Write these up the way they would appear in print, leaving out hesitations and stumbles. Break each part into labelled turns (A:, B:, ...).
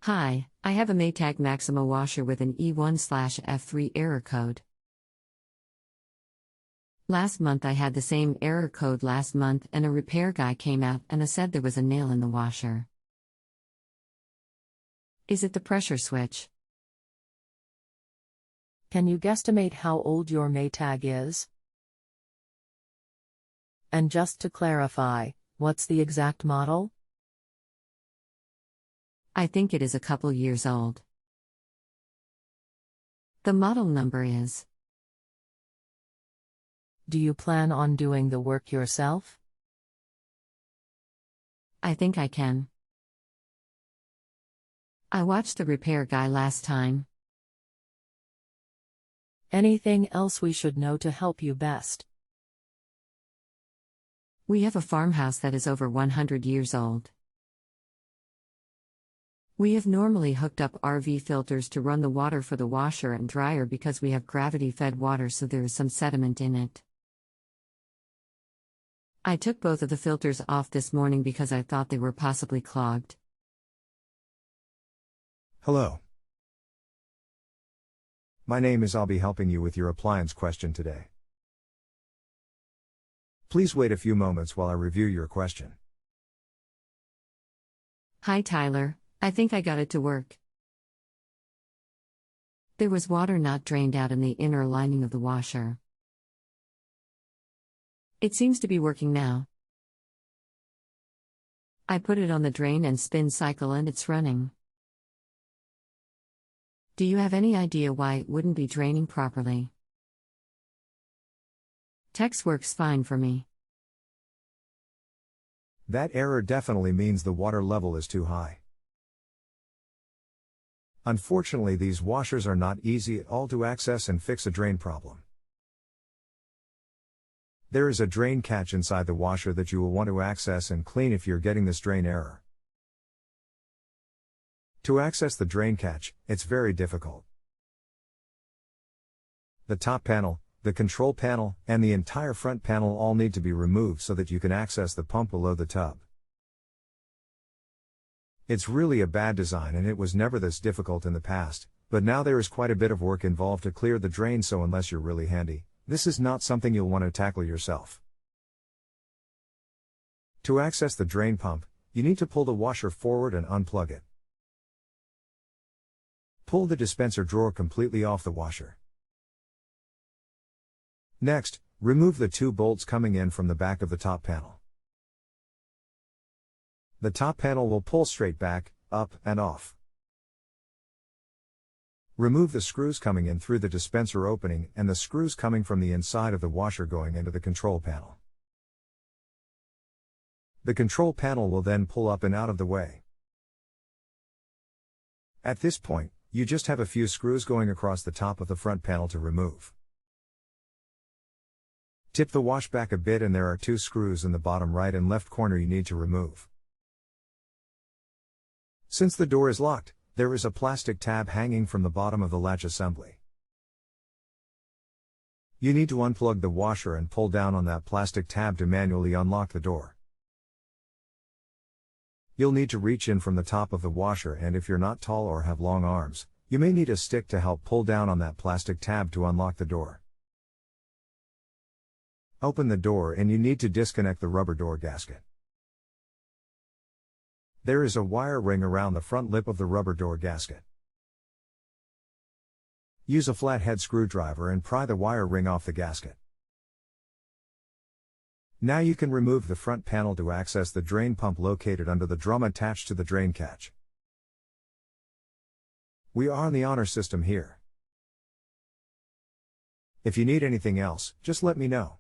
A: Hi, I have a Maytag Maxima washer with an E1/F3 error code. Last month I had the same error code last month and a repair guy came out and said there was a nail in the washer. Is it the pressure switch?
B: Can you guesstimate how old your Maytag is? And just to clarify, what's the exact model?
A: I think it is a couple years old. The model number is.
B: Do you plan on doing the work yourself?
A: I think I can. I watched the repair guy last time.
B: Anything else we should know to help you best?
A: We have a farmhouse that is over 100 years old. We have normally hooked up RV filters to run the water for the washer and dryer because we have gravity-fed water, so there is some sediment in it. I took both of the filters off this morning because I thought they were possibly clogged.
C: Hello. My name is. I'll be helping you with your appliance question today. Please wait a few moments while I review your question.
A: Hi Tyler, I think I got it to work. There was water not drained out in the inner lining of the washer. It seems to be working now. I put it on the drain and spin cycle and it's running. Do you have any idea why it wouldn't be draining properly? Text works fine for me.
C: That error definitely means the water level is too high. Unfortunately, these washers are not easy at all to access and fix a drain problem. There is a drain catch inside the washer that you will want to access and clean if you're getting this drain error. To access the drain catch, it's very difficult. The top panel, the control panel, and the entire front panel all need to be removed so that you can access the pump below the tub. It's really a bad design and it was never this difficult in the past, but now there is quite a bit of work involved to clear the drain, so unless you're really handy, this is not something you'll want to tackle yourself. To access the drain pump, you need to pull the washer forward and unplug it. Pull the dispenser drawer completely off the washer. Next, remove the two bolts coming in from the back of the top panel. The top panel will pull straight back, up, and off. Remove the screws coming in through the dispenser opening and the screws coming from the inside of the washer going into the control panel. The control panel will then pull up and out of the way. At this point, you just have a few screws going across the top of the front panel to remove. Tip the wash back a bit and there are two screws in the bottom right and left corner you need to remove. Since the door is locked, there is a plastic tab hanging from the bottom of the latch assembly. You need to unplug the washer and pull down on that plastic tab to manually unlock the door. You'll need to reach in from the top of the washer, and if you're not tall or have long arms, you may need a stick to help pull down on that plastic tab to unlock the door. Open the door and you need to disconnect the rubber door gasket. There is a wire ring around the front lip of the rubber door gasket. Use a flathead screwdriver and pry the wire ring off the gasket. Now you can remove the front panel to access the drain pump located under the drum attached to the drain catch. We are on the honor system here. If you need anything else, just let me know.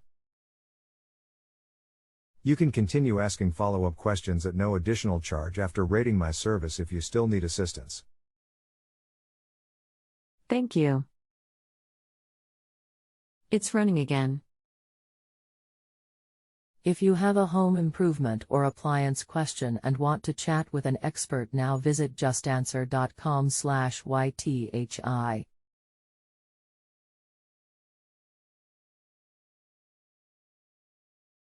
C: You can continue asking follow-up questions at no additional charge after rating my service if you still need assistance.
A: Thank you. It's running again.
B: If you have a home improvement or appliance question and want to chat with an expert now, visit justanswer.com/YTHI.